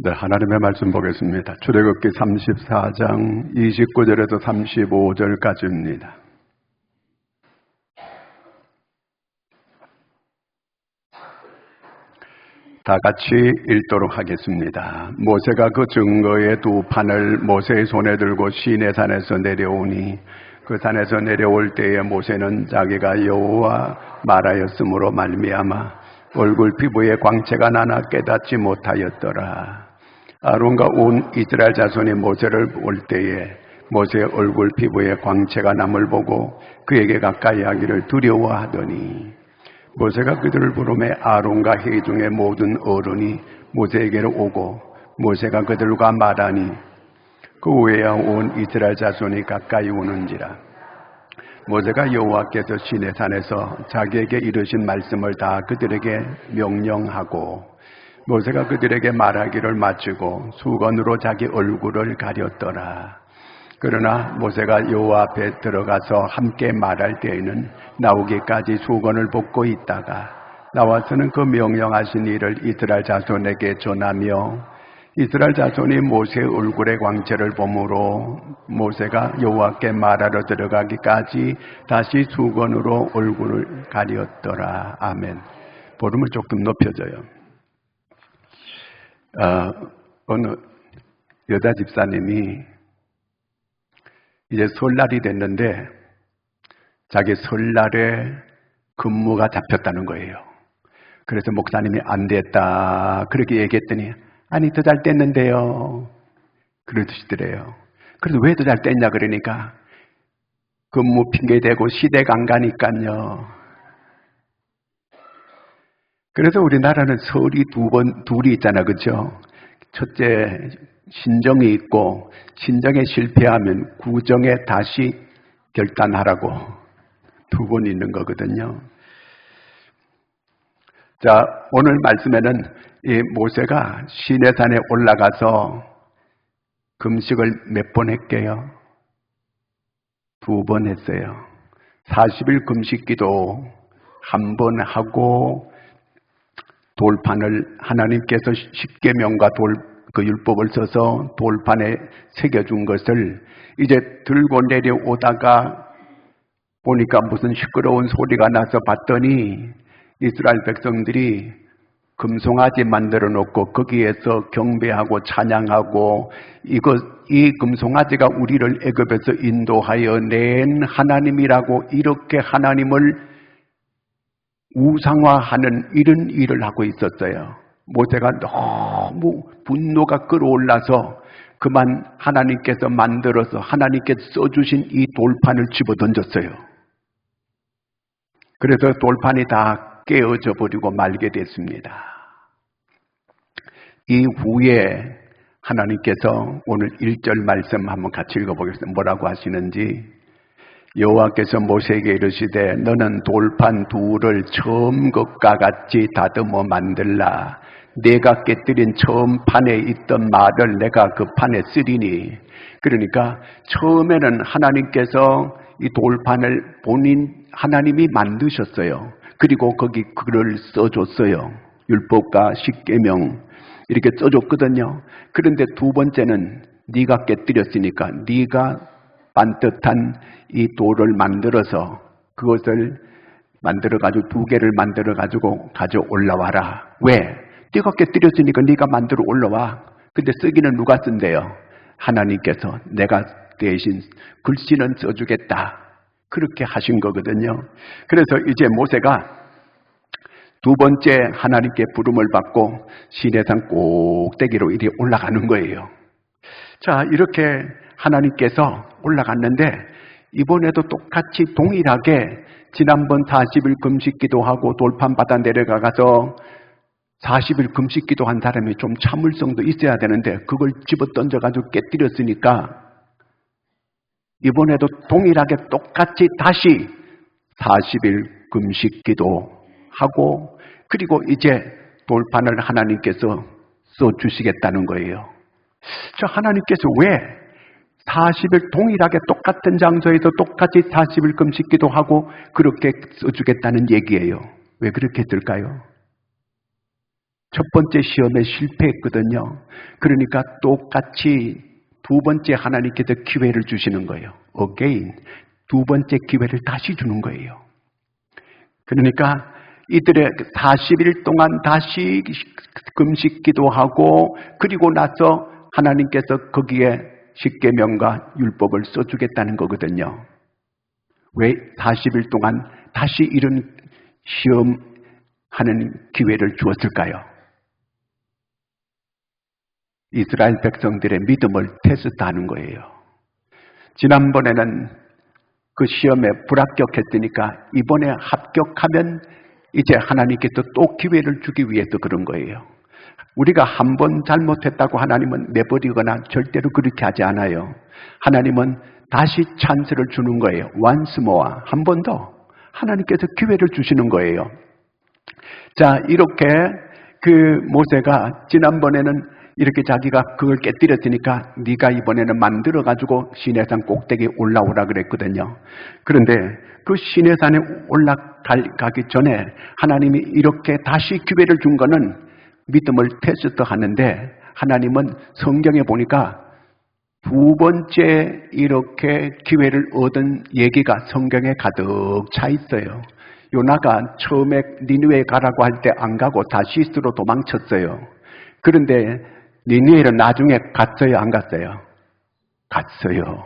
네, 하나님의 말씀 보겠습니다. 출애굽기 34장 29절에서 35절까지입니다. 다 같이 읽도록 하겠습니다. 모세가 그 증거의 두 판을 모세의 손에 들고 시내산에서 내려오니 그 산에서 내려올 때에 모세는 자기가 여호와 말하였으므로 말미암아 얼굴 피부에 광채가 나나 깨닫지 못하였더라. 아론과 온 이스라엘 자손이 모세를 볼 때에 모세의 얼굴 피부에 광채가 남을 보고 그에게 가까이 하기를 두려워하더니 모세가 그들을 부르매 아론과 회의 중에 모든 어른이 모세에게로 오고 모세가 그들과 말하니 그 후에야 온 이스라엘 자손이 가까이 오는지라. 모세가 여호와께서 시내산에서 자기에게 이르신 말씀을 다 그들에게 명령하고 모세가 그들에게 말하기를 마치고 수건으로 자기 얼굴을 가렸더라. 그러나 모세가 여호와 앞에 들어가서 함께 말할 때에는 나오기까지 수건을 벗고 있다가 나와서는 그 명령하신 일을 이스라엘 자손에게 전하며 이스라엘 자손이 모세의 얼굴의 광채를 보므로 모세가 여호와께 말하러 들어가기까지 다시 수건으로 얼굴을 가렸더라. 아멘. 볼륨을 조금 높여줘요. 어느 여자 집사님이 이제 설날이 됐는데 자기 설날에 근무가 잡혔다는 거예요. 그래서 목사님이 안 됐다 그렇게 얘기했더니 아니 더 잘 됐는데요 그러시더래요. 그래서 왜 더 잘 됐냐 그러니까 근무 핑계대고 시댁 안 가니까요. 그래서 우리나라는 설이 둘이 있잖아, 그렇죠? 첫째 신정이 있고 신정에 실패하면 구정에 다시 결단하라고 두 번 있는 거거든요. 자, 오늘 말씀에는 이 모세가 시내산에 올라가서 금식을 몇 번 했게요? 2번 했어요. 40일 금식기도 한 번 하고 돌판을 하나님께서 십계명과 그 율법을 써서 돌판에 새겨준 것을 이제 들고 내려오다가 보니까 무슨 시끄러운 소리가 나서 봤더니 이스라엘 백성들이 금송아지 만들어 놓고 거기에서 경배하고 찬양하고 이 금송아지가 우리를 애굽에서 인도하여 낸 하나님이라고 이렇게 하나님을 우상화하는 이런 일을 하고 있었어요. 모세가 너무 분노가 끌어올라서 그만 하나님께서 만들어서 하나님께서 써주신 이 돌판을 집어 던졌어요. 그래서 돌판이 다 깨어져 버리고 말게 됐습니다. 이후에 하나님께서 오늘 1절 말씀 한번 같이 읽어보겠습니다. 뭐라고 하시는지 여호와께서 모세에게 이르시되 너는 돌판 둘을 처음 것과 같이 다듬어 만들라. 내가 깨뜨린 처음 판에 있던 말을 내가 그 판에 쓰리니. 그러니까 처음에는 하나님께서 이 돌판을 하나님이 만드셨어요. 그리고 거기 글을 써줬어요. 율법과 십계명 이렇게 써줬거든요. 그런데 두 번째는 네가 깨뜨렸으니까 네가 반듯한 이 돌을 만들어서 그것을 만들어가지고 2개를 만들어가지고 가져 올라와라. 왜? 네가 깨뜨렸으니까 네가 만들어 올라와. 근데 쓰기는 누가 쓴대요? 하나님께서 내가 대신 글씨는 써주겠다. 그렇게 하신 거거든요. 그래서 이제 모세가 두 번째 하나님께 부름을 받고 시내산 꼭대기로 이리 올라가는 거예요. 자, 이렇게 하나님께서 올라갔는데 이번에도 똑같이 동일하게 지난번 40일 금식기도 하고 돌판 바다 내려가서 40일 금식기도 한 사람이 좀 참을성도 있어야 되는데 그걸 집어 던져가지고 깨뜨렸으니까 이번에도 동일하게 똑같이 다시 40일 금식기도 하고 그리고 이제 돌판을 하나님께서 써주시겠다는 거예요. 자, 하나님께서 왜 40일 동일하게 똑같은 장소에서 똑같이 40일 금식기도 하고 그렇게 써주겠다는 얘기예요. 왜 그렇게 했을까요? 첫 번째 시험에 실패했거든요. 그러니까 똑같이 두 번째 하나님께서 기회를 주시는 거예요. Again. 두 번째 기회를 다시 주는 거예요. 그러니까 이들의 40일 동안 다시 금식 기도하고 그리고 나서 하나님께서 거기에 십계명과 율법을 써주겠다는 거거든요. 왜 40일 동안 다시 이런 시험하는 기회를 주었을까요? 이스라엘 백성들의 믿음을 테스트하는 거예요. 지난번에는 그 시험에 불합격했으니까 이번에 합격하면 이제 하나님께서 또 기회를 주기 위해서 그런 거예요. 우리가 한 번 잘못했다고 하나님은 내버리거나 절대로 그렇게 하지 않아요. 하나님은 다시 찬스를 주는 거예요. once more. 한 번 더. 하나님께서 기회를 주시는 거예요. 자, 이렇게 그 모세가 지난번에는 이렇게 자기가 그걸 깨뜨렸으니까 네가 이번에는 만들어가지고 시내산 꼭대기에 올라오라 그랬거든요. 그런데 그 시내산에 올라가기 전에 하나님이 이렇게 다시 기회를 준 거는 믿음을 테스트하는데 하나님은 성경에 보니까 두 번째 이렇게 기회를 얻은 얘기가 성경에 가득 차 있어요. 요나가 처음에 니느웨에 가라고 할 때 안 가고 다시스로 도망쳤어요. 그런데 니느웨를 나중에 갔어요, 안 갔어요? 갔어요.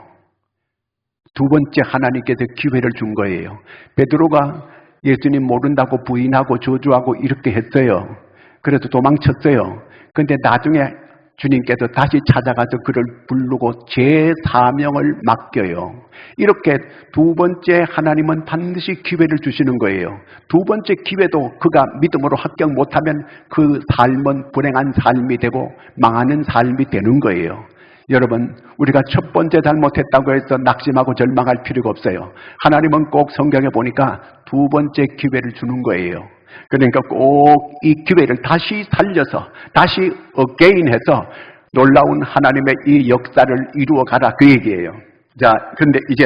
두 번째 하나님께서 기회를 준 거예요. 베드로가 예수님 모른다고 부인하고 저주하고 이렇게 했어요. 그래서 도망쳤어요. 그런데 나중에 주님께서 다시 찾아가서 그를 부르고 제 사명을 맡겨요. 이렇게 두 번째 하나님은 반드시 기회를 주시는 거예요. 두 번째 기회도 그가 믿음으로 합격 못하면 그 삶은 불행한 삶이 되고 망하는 삶이 되는 거예요. 여러분, 우리가 첫 번째 잘못했다고 해서 낙심하고 절망할 필요가 없어요. 하나님은 꼭 성경에 보니까 두 번째 기회를 주는 거예요. 그러니까 꼭 이 기회를 다시 살려서 다시 again 해서 놀라운 하나님의 이 역사를 이루어 가라 그 얘기예요. 자, 그런데 이제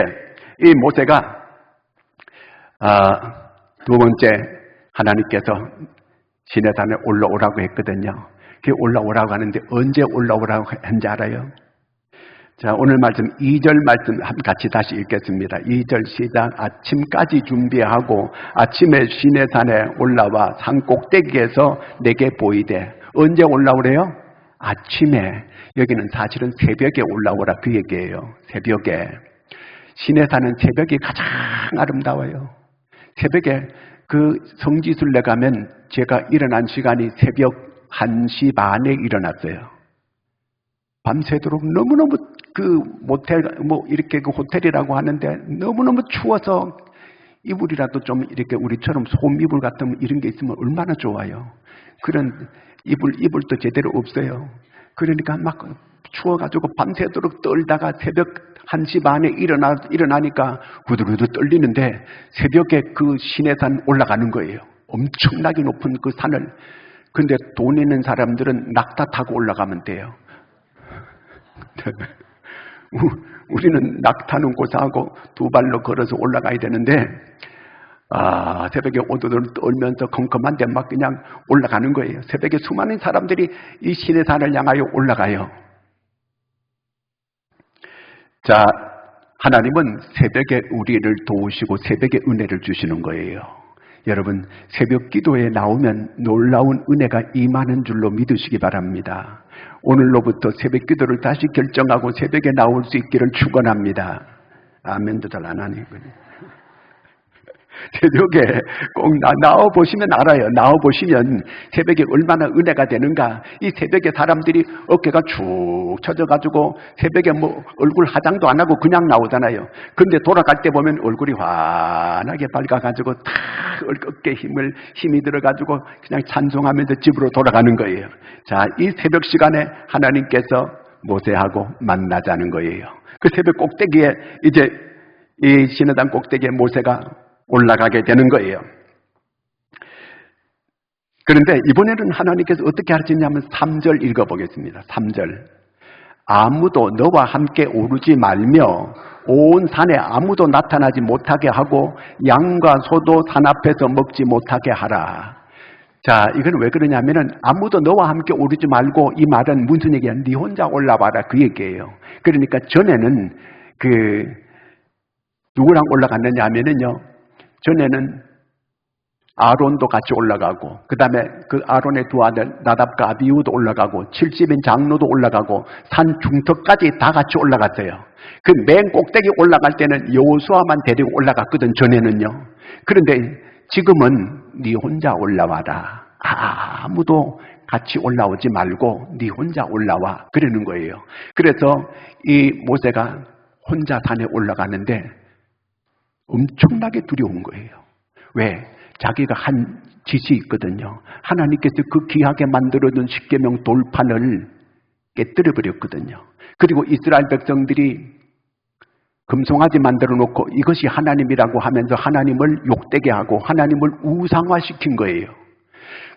이 모세가 두 번째 하나님께서 시내산에 올라오라고 했거든요. 그 올라오라고 하는데 언제 올라오라고 한지 알아요? 자, 오늘 말씀 2절 말씀 같이 다시 읽겠습니다. 2절 시작. 아침까지 준비하고 아침에 시내산에 올라와 산 꼭대기에서 내게 보이되. 언제 올라오래요? 아침에. 여기는 사실은 새벽에 올라오라 그 얘기예요. 새벽에. 시내산은 새벽이 가장 아름다워요. 새벽에 그 성지순례 가면 제가 일어난 시간이 새벽 1시 반에 일어났어요. 밤새도록 너무너무 그 모텔, 이렇게 그 호텔이라고 하는데 너무너무 추워서 이불이라도 좀 이렇게 우리처럼 솜이불 같은 이런 게 있으면 얼마나 좋아요. 그런 이불도 제대로 없어요. 그러니까 막 추워가지고 밤새도록 떨다가 새벽 1시 반에 일어나니까 후들후들 떨리는데 새벽에 그 시내산 올라가는 거예요. 엄청나게 높은 그 산을. 근데 돈 있는 사람들은 낙타 타고 올라가면 돼요. 우리는 낙타는 고사하고 두 발로 걸어서 올라가야 되는데 새벽에 오도들 떨면서 컴컴한데 막 그냥 올라가는 거예요. 새벽에 수많은 사람들이 이 시내산을 향하여 올라가요. 자, 하나님은 새벽에 우리를 도우시고 새벽에 은혜를 주시는 거예요. 여러분, 새벽 기도에 나오면 놀라운 은혜가 임하는 줄로 믿으시기 바랍니다. 오늘로부터 새벽 기도를 다시 결정하고 새벽에 나올 수 있기를 축원합니다. 아멘도 잘 안 하네. 새벽에 꼭 나와보시면 알아요. 나와보시면 새벽에 얼마나 은혜가 되는가. 이 새벽에 사람들이 어깨가 축 처져가지고 새벽에 얼굴 화장도 안 하고 그냥 나오잖아요. 근데 돌아갈 때 보면 얼굴이 환하게 밝아가지고 다 어깨에 힘이 들어가지고 그냥 찬송하면서 집으로 돌아가는 거예요. 자, 이 새벽 시간에 하나님께서 모세하고 만나자는 거예요. 그 새벽 꼭대기에 이제 이 시내산 꼭대기에 모세가 올라가게 되는 거예요. 그런데 이번에는 하나님께서 어떻게 하시냐면 3절 읽어보겠습니다. 3절. 아무도 너와 함께 오르지 말며 온 산에 아무도 나타나지 못하게 하고 양과 소도 산 앞에서 먹지 못하게 하라. 자, 이건 왜 그러냐면은 아무도 너와 함께 오르지 말고, 이 말은 무슨 얘기야? 네 혼자 올라와라, 그 얘기예요. 그러니까 전에는 누구랑 올라갔느냐 하면은요, 전에는 아론도 같이 올라가고, 그 다음에 그 아론의 두 아들 나답과 아비후도 올라가고, 70인 장로도 올라가고, 산 중턱까지 다 같이 올라갔어요. 그 맨 꼭대기 올라갈 때는 여호수아만 데리고 올라갔거든, 전에는요. 그런데 지금은 네 혼자 올라와라. 아무도 같이 올라오지 말고 네 혼자 올라와, 그러는 거예요. 그래서 이 모세가 혼자 산에 올라가는데 엄청나게 두려운 거예요. 왜? 자기가 한 짓이 있거든요. 하나님께서 그 귀하게 만들어둔 십계명 돌판을 깨뜨려 버렸거든요. 그리고 이스라엘 백성들이 금송아지 만들어 놓고 이것이 하나님이라고 하면서 하나님을 욕되게 하고 하나님을 우상화시킨 거예요.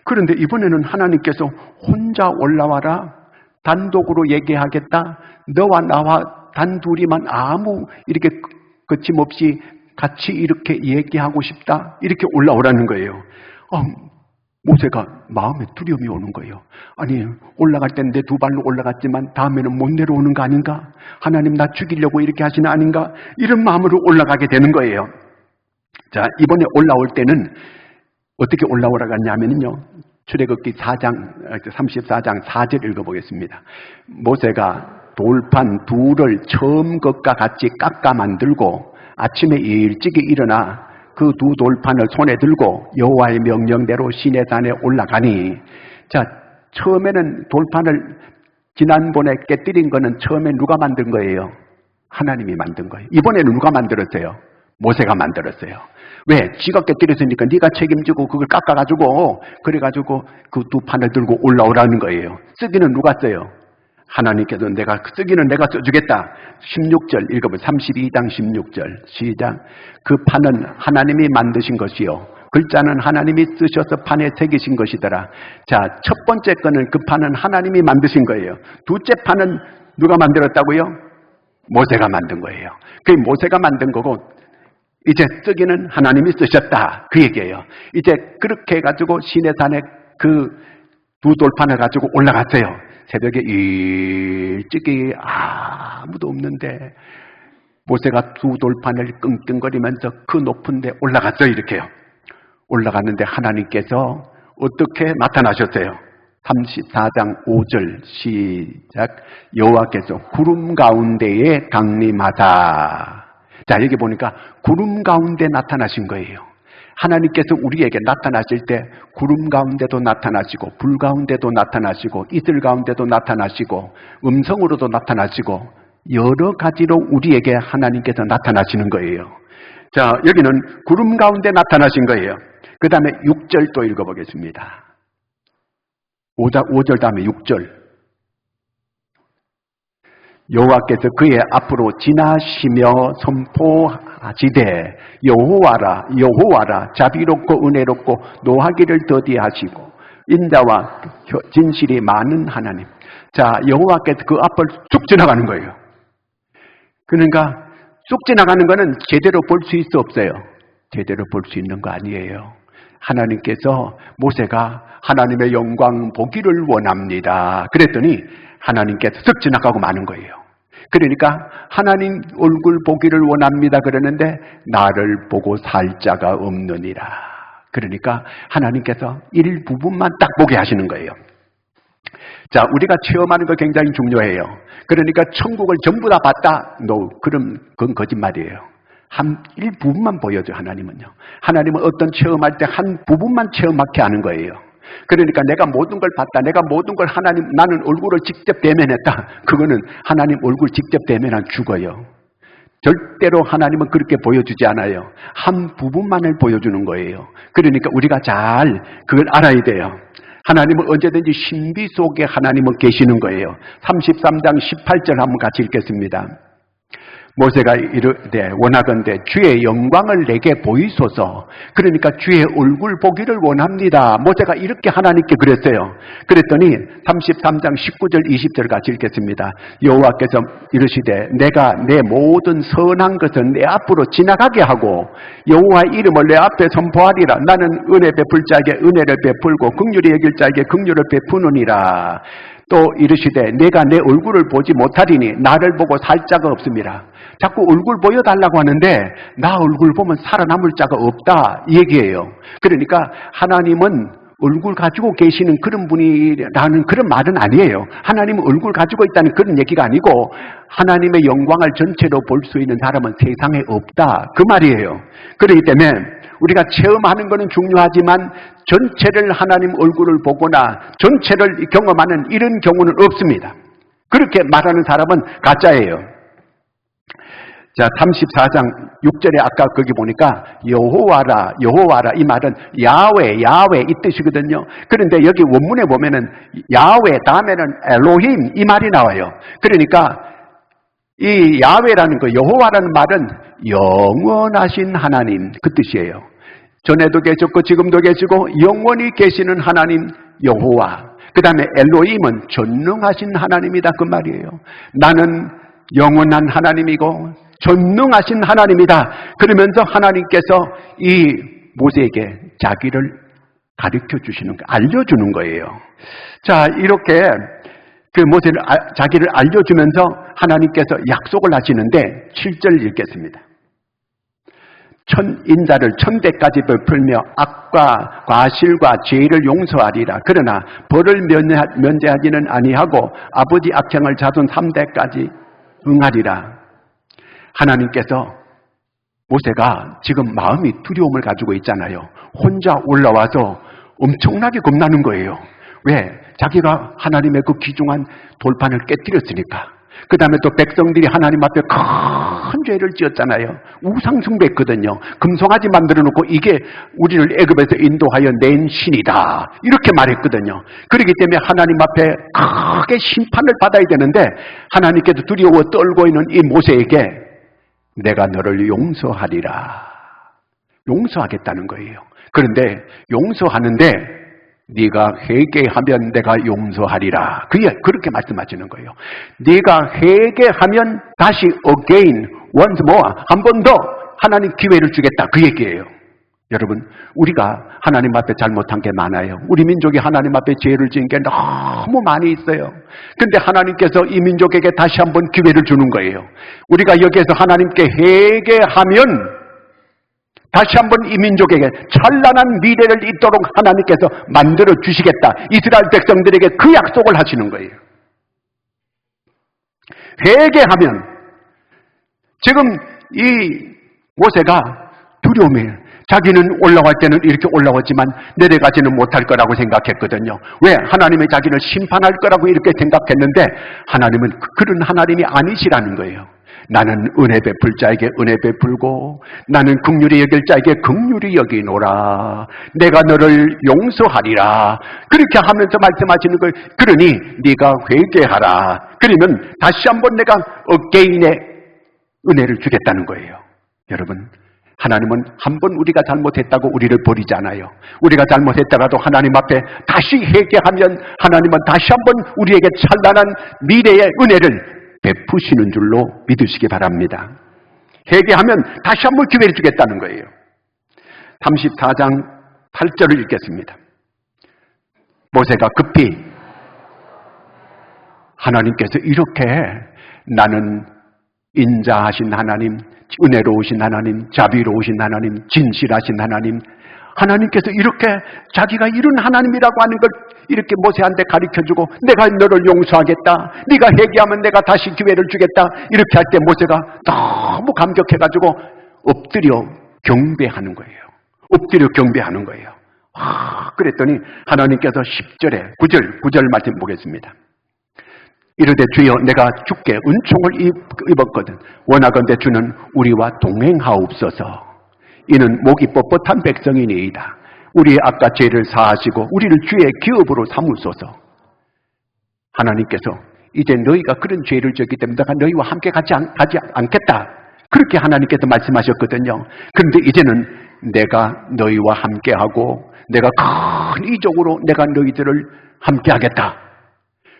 그런데 이번에는 하나님께서 혼자 올라와라, 단독으로 얘기하겠다, 너와 나와 단둘이만 아무 이렇게 거침없이 같이 이렇게 얘기하고 싶다, 이렇게 올라오라는 거예요. 모세가 마음에 두려움이 오는 거예요. 아니, 올라갈 때는 내 두 발로 올라갔지만 다음에는 못 내려오는 거 아닌가? 하나님 나 죽이려고 이렇게 하시는 아닌가? 이런 마음으로 올라가게 되는 거예요. 자, 이번에 올라올 때는 어떻게 올라오라고 하냐면요, 출애굽기 34장 4절 읽어보겠습니다. 모세가 돌판 둘을 처음 것과 같이 깎아 만들고 아침에 일찍이 일어나 그 두 돌판을 손에 들고 여호와의 명령대로 시내산에 올라가니, 자, 처음에는 돌판을 지난번에 깨뜨린 거는 처음에 누가 만든 거예요? 하나님이 만든 거예요. 이번에는 누가 만들었어요? 모세가 만들었어요. 왜? 지가 깨뜨렸으니까 네가 책임지고 그걸 깎아가지고 그래가지고 그 두 판을 들고 올라오라는 거예요. 쓰기는 누가 써요? 하나님께서 쓰기는 내가 써주겠다. 16절 읽어보세요. 32장 16절 시작. 그 판은 하나님이 만드신 것이요, 글자는 하나님이 쓰셔서 판에 새기신 것이더라. 자, 첫 번째 거는 그 판은 하나님이 만드신 거예요. 둘째 판은 누가 만들었다고요? 모세가 만든 거예요. 그게 모세가 만든 거고, 이제 쓰기는 하나님이 쓰셨다, 그 얘기예요. 이제 그렇게 해가지고 시내산에 그 두 돌판을 가지고 올라갔어요. 새벽에 일찍이 아무도 없는데 모세가 두 돌판을 끙끙거리면서 그 높은 데 올라갔어요. 이렇게요. 올라갔는데 하나님께서 어떻게 나타나셨어요? 34장 5절 시작. 여호와께서 구름 가운데에 강림하사. 자, 여기 보니까 구름 가운데 나타나신 거예요. 하나님께서 우리에게 나타나실 때 구름 가운데도 나타나시고 불 가운데도 나타나시고 이슬 가운데도 나타나시고 음성으로도 나타나시고 여러 가지로 우리에게 하나님께서 나타나시는 거예요. 자, 여기는 구름 가운데 나타나신 거예요. 그 다음에 6절 또 읽어보겠습니다. 5절 다음에 6절. 여호와께서 그의 앞으로 지나시며 선포하시되 여호와라 여호와라 자비롭고 은혜롭고 노하기를 더디하시고 인자와 진실이 많은 하나님. 자, 여호와께서 그 앞을 쭉 지나가는 거예요. 그러니까 쭉 지나가는 거는 제대로 볼 수 있어 없어요? 제대로 볼 수 있는 거 아니에요. 하나님께서 모세가 하나님의 영광 보기를 원합니다 그랬더니 하나님께서 쓱 지나가고 마는 거예요. 그러니까 하나님 얼굴 보기를 원합니다 그러는데 나를 보고 살 자가 없느니라. 그러니까 하나님께서 일부분만 딱 보게 하시는 거예요. 자, 우리가 체험하는 거 굉장히 중요해요. 그러니까 천국을 전부 다 봤다? 그럼 그건 거짓말이에요. 한 일부분만 보여줘. 하나님은요. 하나님은 어떤 체험할 때 한 부분만 체험하게 하는 거예요. 그러니까 내가 모든 걸 봤다, 내가 모든 걸 나는 얼굴을 직접 대면했다, 그거는 하나님 얼굴 직접 대면하면 죽어요. 절대로 하나님은 그렇게 보여주지 않아요. 한 부분만을 보여주는 거예요. 그러니까 우리가 잘 그걸 알아야 돼요. 하나님은 언제든지 신비 속에 하나님은 계시는 거예요. 33장 18절 한번 같이 읽겠습니다. 모세가 이르되 원하건대 주의 영광을 내게 보이소서. 그러니까 주의 얼굴 보기를 원합니다. 모세가 이렇게 하나님께 그랬어요. 그랬더니 33장 19절 20절 같이 읽겠습니다. 여호와께서 이르시되 내가 내 모든 선한 것은 내 앞으로 지나가게 하고 여호와의 이름을 내 앞에 선포하리라. 나는 은혜 베풀 자에게 은혜를 베풀고 긍휼히 여길 자에게 긍휼을 베푸느니라. 또 이르시되 내가 내 얼굴을 보지 못하리니 나를 보고 살 자가 없습니다. 자꾸 얼굴 보여달라고 하는데 나 얼굴 보면 살아남을 자가 없다 이 얘기예요. 그러니까 하나님은 얼굴 가지고 계시는 그런 분이라는 그런 말은 아니에요. 하나님은 얼굴 가지고 있다는 그런 얘기가 아니고 하나님의 영광을 전체로 볼 수 있는 사람은 세상에 없다 그 말이에요. 그렇기 때문에 우리가 체험하는 것은 중요하지만 전체를 하나님 얼굴을 보거나 전체를 경험하는 이런 경우는 없습니다. 그렇게 말하는 사람은 가짜예요. 자, 34장 6절에 아까 거기 보니까 여호와라 여호와라 이 말은 야훼 이 뜻이거든요. 그런데 여기 원문에 보면은 야훼 다음에는 엘로힘 이 말이 나와요. 그러니까 이 야훼라는 거 여호와라는 말은 영원하신 하나님 그 뜻이에요. 전에도 계셨고 지금도 계시고 영원히 계시는 하나님 여호와. 그 다음에 엘로힘은 전능하신 하나님이다 그 말이에요. 나는 영원한 하나님이고 전능하신 하나님이다. 그러면서 하나님께서 이 모세에게 자기를 가르쳐 주시는 거, 알려주는 거예요. 자, 이렇게 그 모세를 자기를 알려주면서 하나님께서 약속을 하시는데 7절 읽겠습니다. 인자를 1000대까지 베풀며 악과 과실과 죄를 용서하리라. 그러나 벌을 면제하지는 아니하고 아버지 악행을 자손 3대까지 응하리라. 하나님께서 모세가 지금 마음이 두려움을 가지고 있잖아요. 혼자 올라와서 엄청나게 겁나는 거예요. 왜? 자기가 하나님의 그 귀중한 돌판을 깨뜨렸으니까. 그 다음에 또 백성들이 하나님 앞에 큰 죄를 지었잖아요. 우상숭배했거든요. 금송아지 만들어 놓고 이게 우리를 애굽에서 인도하여 낸 신이다 이렇게 말했거든요. 그렇기 때문에 하나님 앞에 크게 심판을 받아야 되는데 하나님께도 두려워 떨고 있는 이 모세에게 내가 너를 용서하리라. 용서하겠다는 거예요. 그런데 용서하는데 네가 회개하면 내가 용서하리라. 그렇게 말씀하시는 거예요. 네가 회개하면 다시 again, once more, 한 번 더 하나님 기회를 주겠다. 그 얘기예요. 여러분, 우리가 하나님 앞에 잘못한 게 많아요. 우리 민족이 하나님 앞에 죄를 지은 게 너무 많이 있어요. 근데 하나님께서 이 민족에게 다시 한번 기회를 주는 거예요. 우리가 여기에서 하나님께 회개하면 다시 한번 이 민족에게 찬란한 미래를 잇도록 하나님께서 만들어 주시겠다. 이스라엘 백성들에게 그 약속을 하시는 거예요. 회개하면 지금 이 모세가 두려움이에요. 자기는 올라갈 때는 이렇게 올라왔지만 내려가지는 못할 거라고 생각했거든요. 왜? 하나님이 자기를 심판할 거라고 이렇게 생각했는데 하나님은 그런 하나님이 아니시라는 거예요. 나는 은혜 베풀 자에게 은혜 베풀고 나는 긍휼히 여길 자에게 긍휼히 여기노라. 내가 너를 용서하리라. 그렇게 하면서 말씀하시는 거예요. 그러니 네가 회개하라. 그러면 다시 한번 내가 again의 은혜를 주겠다는 거예요. 여러분, 하나님은 한 번 우리가 잘못했다고 우리를 버리지 않아요. 우리가 잘못했다가도 하나님 앞에 다시 회개하면 하나님은 다시 한번 우리에게 찬란한 미래의 은혜를 베푸시는 줄로 믿으시기 바랍니다. 회개하면 다시 한번 기회를 주겠다는 거예요. 34장 8절을 읽겠습니다. 모세가 급히 하나님께서 이렇게 나는 인자하신 하나님, 은혜로우신 하나님, 자비로우신 하나님, 진실하신 하나님, 하나님께서 이렇게 자기가 이런 하나님이라고 하는 걸 이렇게 모세한테 가르쳐주고 내가 너를 용서하겠다. 네가 회개하면 내가 다시 기회를 주겠다. 이렇게 할 때 모세가 너무 감격해가지고 엎드려 경배하는 거예요. 엎드려 경배하는 거예요. 그랬더니 하나님께서 10절에 9절 말씀 보겠습니다. 이르되 주여 내가 주께 은총을 입었거든 원하건대 주는 우리와 동행하옵소서. 이는 목이 뻣뻣한 백성이니이다. 우리의 악과 죄를 사하시고 우리를 주의 기업으로 삼으소서. 하나님께서 이제 너희가 그런 죄를 졌기 때문에 내가 너희와 함께 가지 않겠다. 그렇게 하나님께서 말씀하셨거든요. 그런데 이제는 내가 너희와 함께하고 내가 큰 이적으로 내가 너희들을 함께하겠다.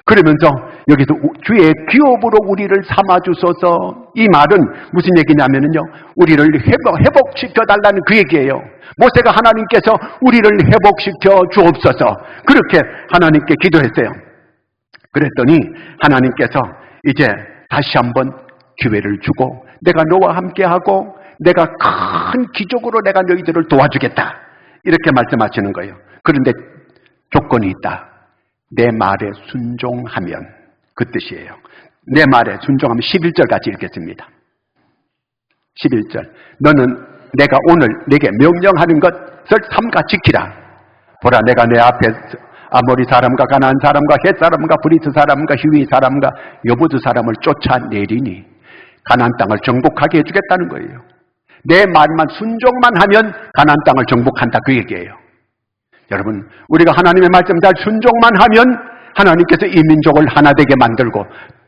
그러면서 여기서 주의 기업으로 우리를 삼아주소서. 이 말은 무슨 얘기냐면요, 우리를 회복시켜달라는 그 얘기예요. 모세가 하나님께서 우리를 회복시켜 주옵소서 그렇게 하나님께 기도했어요. 그랬더니 하나님께서 이제 다시 한번 기회를 주고 내가 너와 함께하고 내가 큰 기적으로 내가 너희들을 도와주겠다 이렇게 말씀하시는 거예요. 그런데 조건이 있다. 내 말에 순종하면, 그 뜻이에요. 내 말에 순종하면 11절 같이 읽겠습니다. 11절. 너는 내가 오늘 내게 명령하는 것을 삼가 지키라. 보라, 내가 내 앞에 아모리 사람과 가나안 사람과 헷 사람과 브리스 사람과 히위 사람과 여부두 사람을 쫓아내리니 가나안 땅을 정복하게 해주겠다는 거예요. 내 말만 순종만 하면 가나안 땅을 정복한다 그 얘기예요. 여러분, 우리가 하나님의 말씀 잘 순종만 하면 하나님께서 이 민족을 하나 되게 만들고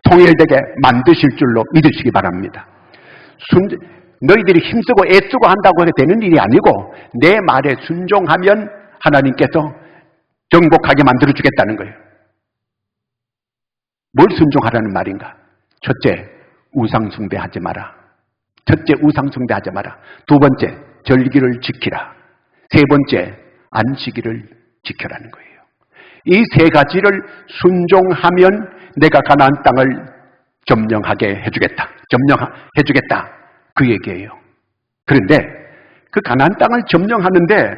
통일되게 만드실 줄로 믿으시기 바랍니다. 너희들이 힘쓰고 애쓰고 한다고 해서 되는 일이 아니고 내 말에 순종하면 하나님께서 정복하게 만들어주겠다는 거예요. 뭘 순종하라는 말인가? 첫째, 우상숭배하지 마라. 첫째, 우상숭배하지 마라. 두 번째, 절기를 지키라. 세 번째, 안식일을 지켜라는 거예요. 이 세 가지를 순종하면 내가 가나안 땅을 점령하게 해주겠다. 점령해주겠다. 그 얘기예요. 그런데 그 가나안 땅을 점령하는데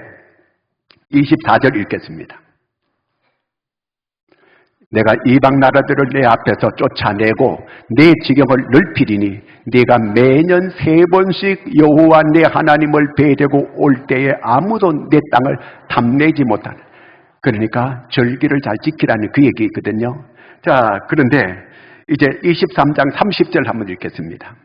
24절 읽겠습니다. 내가 이방 나라들을 내 앞에서 쫓아내고 내 지경을 넓히리니 네가 매년 3번씩 여호와 내 하나님을 뵈려고 올 때에 아무도 내 땅을 탐내지 못하는, 그러니까 절기를 잘 지키라는 그 얘기거든요. 자, 그런데 이제 23장 30절 한번 읽겠습니다.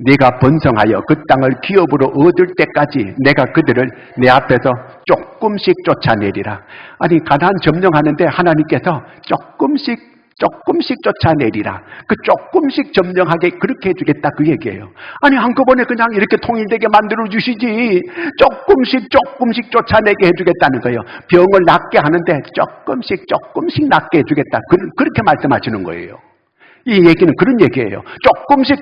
네가 번성하여 그 땅을 기업으로 얻을 때까지 내가 그들을 내 앞에서 조금씩 쫓아내리라. 아니, 가나안 점령하는데 하나님께서 조금씩 쫓아내리라. 그 조금씩 점령하게 그렇게 해주겠다 그 얘기예요. 아니, 한꺼번에 그냥 이렇게 통일되게 만들어 주시지 조금씩 쫓아내게 해주겠다는 거예요. 병을 낫게 하는데 조금씩 낫게 해주겠다. 그렇게 말씀하시는 거예요. 이 얘기는 그런 얘기예요. 조금씩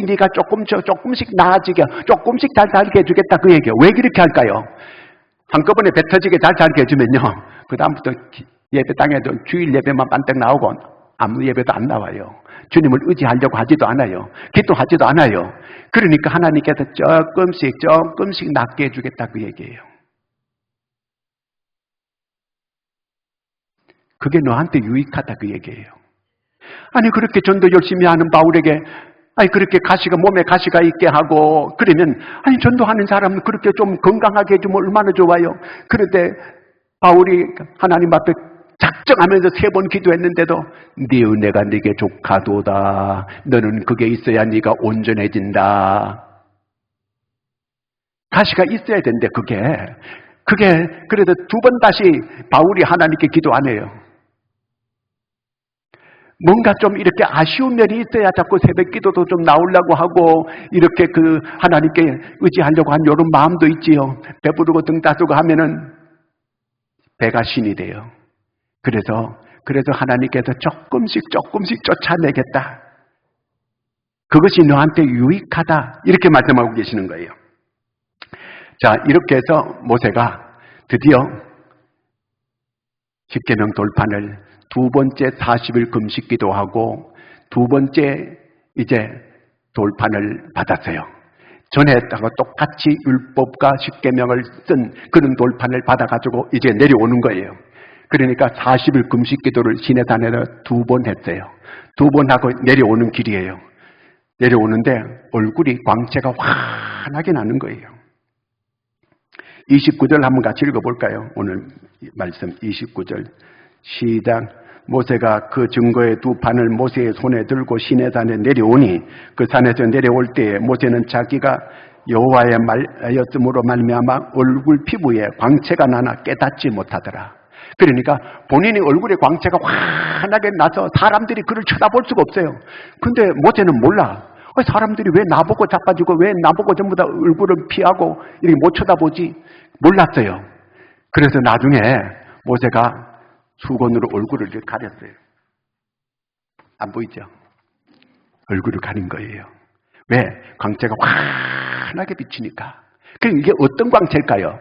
네가 조금씩 나아지게, 조금씩 잘 살게 해주겠다 그 얘기예요. 왜 그렇게 할까요? 한꺼번에 배 터지게 잘 살게 해주면요, 그 다음부터 예배 땅에도 주일 예배만 반짝 나오고 아무 예배도 안 나와요. 주님을 의지하려고 하지도 않아요. 기도하지도 않아요. 그러니까 하나님께서 조금씩 낫게 해주겠다 그 얘기예요. 그게 너한테 유익하다 그 얘기예요. 아니, 그렇게 전도 열심히 하는 바울에게 그렇게 몸에 가시가 있게 하고 그러면, 전도하는 사람은 그렇게 좀 건강하게 해주면 얼마나 좋아요. 그런데 바울이 하나님 앞에 작정하면서 3번 기도했는데도 네 은혜가 네게 족하도다. 너는 그게 있어야 네가 온전해진다. 가시가 있어야 되는데 그게 그래도 2번 다시 바울이 하나님께 기도 안 해요. 뭔가 좀 이렇게 아쉬운 면이 있어야 자꾸 새벽 기도도 좀 나오려고 하고 이렇게 하나님께 의지하려고 한 이런 마음도 있지요. 배부르고 등 따르고 하면은 배가 신이 돼요. 그래서 하나님께서 조금씩 쫓아내겠다. 그것이 너한테 유익하다. 이렇게 말씀하고 계시는 거예요. 자, 이렇게 해서 모세가 드디어 십계명 돌판을 2번째 40일 금식 기도하고 2번째 이제 돌판을 받았어요. 전에다가 똑같이 율법과 십계명을 쓴 그런 돌판을 받아가지고 이제 내려오는 거예요. 그러니까 40일 금식 기도를 시내산에서 2번 했어요. 2번 하고 내려오는 길이에요. 내려오는데 얼굴이 광채가 환하게 나는 거예요. 29절 한번 같이 읽어볼까요? 오늘 말씀 29절 시작. 모세가 그 증거의 2판을 모세의 손에 들고 시내산에 내려오니 그 산에서 내려올 때에 모세는 자기가 여호와의 말이었으므로 말미암아 얼굴 피부에 광채가 나나 깨닫지 못하더라. 그러니까 본인의 얼굴에 광채가 환하게 나서 사람들이 그를 쳐다볼 수가 없어요. 근데 모세는 몰라. 사람들이 왜 나보고 자빠지고 왜 나보고 전부 다 얼굴을 피하고 이렇게 못 쳐다보지? 몰랐어요. 그래서 나중에 모세가 수건으로 얼굴을 이렇게 가렸어요. 안 보이죠? 얼굴을 가린 거예요. 왜? 광채가 환하게 비치니까. 그럼 이게 어떤 광채일까요?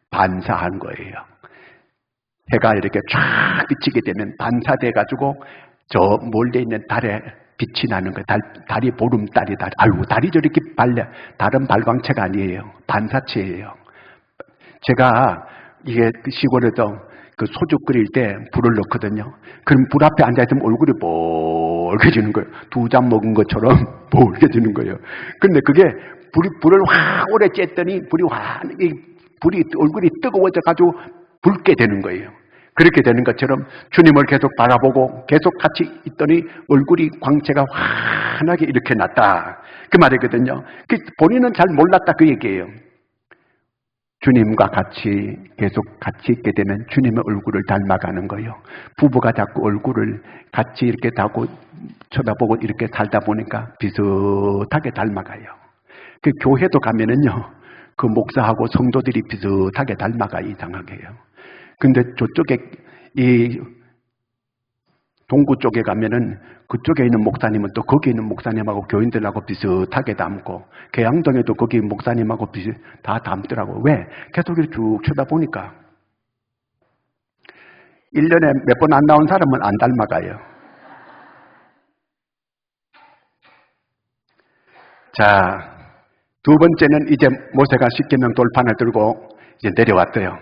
반사한 거예요. 해가 이렇게 쫙 비치게 되면 반사돼가지고 저 멀리 있는 달에 빛이 나는 거예요. 달이 보름달이다. 아이고, 달이 저렇게 밝냐. 달은 발광체가 아니에요. 반사체예요. 제가 이게 시골에서 그 소주 끓일 때 불을 넣거든요. 그럼 불 앞에 앉아있으면 얼굴이 뻘개지는 거예요. 2잔 먹은 것처럼 뻘개지는 거예요. 근데 그게 불을 확 오래 쬐더니 불이 얼굴이 뜨거워져가지고 붉게 되는 거예요. 그렇게 되는 것처럼 주님을 계속 바라보고 계속 같이 있더니 얼굴이 광채가 환하게 이렇게 났다. 그 말이거든요. 본인은 잘 몰랐다 그 얘기예요. 주님과 같이 계속 같이 있게 되면 주님의 얼굴을 닮아가는 거예요. 부부가 자꾸 얼굴을 같이 이렇게 다고 쳐다보고 이렇게 살다 보니까 비슷하게 닮아가요. 그 교회도 가면은요, 그 목사하고 성도들이 비슷하게 닮아가 이상하게요. 근데 저쪽에 이 동구 쪽에 가면은 그쪽에 있는 목사님은 또 거기 있는 목사님하고 교인들하고 비슷하게 닮고, 계양동에도 거기 목사님하고 다 닮더라고. 왜? 계속 이렇게 쭉 쳐다보니까 1년에 몇 번 안 나온 사람은 안 닮아가요. 자, 두 번째는 이제 모세가 십계명 돌판을 들고 이제 내려왔어요.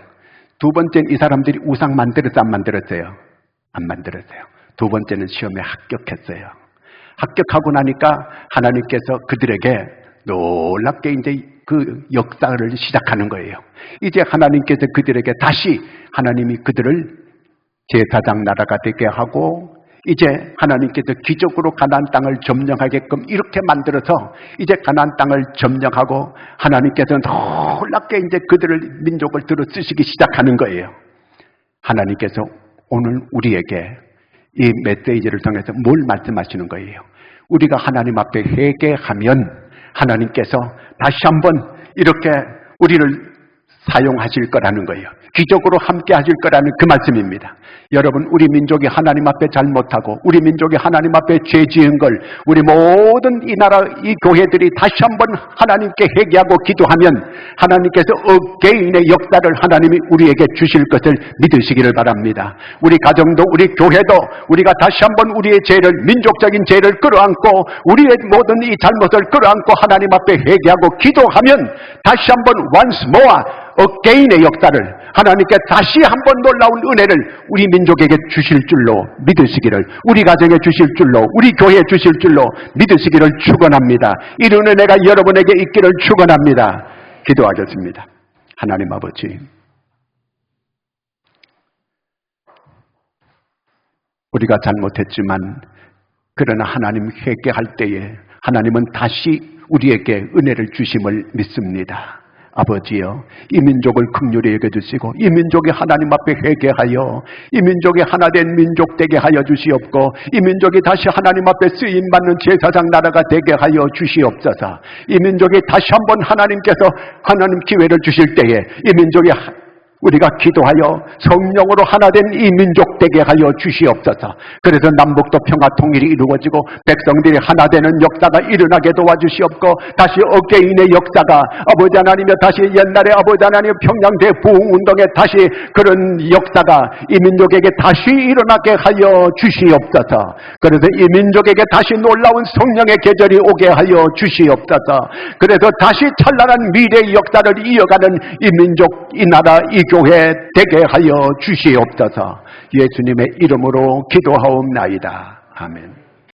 두 번째는 이 사람들이 우상 만들었어, 안 만들었어요? 안 만들었어요. 두 번째는 시험에 합격했어요. 합격하고 나니까 하나님께서 그들에게 놀랍게 이제 그 역사를 시작하는 거예요. 이제 하나님께서 그들에게 다시 하나님이 그들을 제사장 나라가 되게 하고, 이제 하나님께서 기적으로 가나안 땅을 점령하게끔 이렇게 만들어서 이제 가나안 땅을 점령하고 하나님께서 놀랍게 이제 그들을 민족을 들어 쓰시기 시작하는 거예요. 하나님께서 오늘 우리에게 이 메시지를 통해서 뭘 말씀하시는 거예요? 우리가 하나님 앞에 회개하면 하나님께서 다시 한번 이렇게 우리를 사용하실 거라는 거예요. 기적으로 함께 하실 거라는 그 말씀입니다. 여러분, 우리 민족이 하나님 앞에 잘못하고 우리 민족이 하나님 앞에 죄 지은 걸 우리 모든 이 나라 이 교회들이 다시 한번 하나님께 회개하고 기도하면 하나님께서 어게인의 역사를 하나님이 우리에게 주실 것을 믿으시기를 바랍니다. 우리 가정도 우리 교회도 우리가 다시 한번 우리의 죄를, 민족적인 죄를 끌어안고 우리의 모든 이 잘못을 끌어안고 하나님 앞에 회개하고 기도하면 다시 한번 once more 어게인의 역사를 하나님께 다시 한번 놀라운 은혜를 우리 민족에게 주실 줄로 믿으시기를, 우리 가정에 주실 줄로, 우리 교회에 주실 줄로 믿으시기를 축원합니다. 이런 은혜가 여러분에게 있기를 축원합니다. 기도하겠습니다. 하나님 아버지, 우리가 잘못했지만 그러나 하나님 회개할 때에 하나님은 다시 우리에게 은혜를 주심을 믿습니다. 아버지여, 이 민족을 긍휼히 여겨주시고 이 민족이 하나님 앞에 회개하여 이 민족이 하나된 민족 되게 하여 주시옵고 이 민족이 다시 하나님 앞에 쓰임받는 제사장 나라가 되게 하여 주시옵소서. 이 민족이 다시 한번 하나님께서 하나님 기회를 주실 때에 이 민족이 우리가 기도하여 성령으로 하나된 이 민족 되게 하여 주시옵소서. 그래서 남북도 평화 통일이 이루어지고 백성들이 하나 되는 역사가 일어나게 도와주시옵고 다시 어게인의 역사가 아버지 하나님의 다시 옛날에 아버지 하나님의 평양대 부흥운동에 다시 그런 역사가 이 민족에게 다시 일어나게 하여 주시옵소서. 그래서 이 민족에게 다시 놀라운 성령의 계절이 오게 하여 주시옵소서. 그래서 다시 찬란한 미래의 역사를 이어가는 이 민족, 이 나라, 이 교회 되게 하여 주시옵소서. 예수님의 이름으로 기도하옵나이다. 아멘.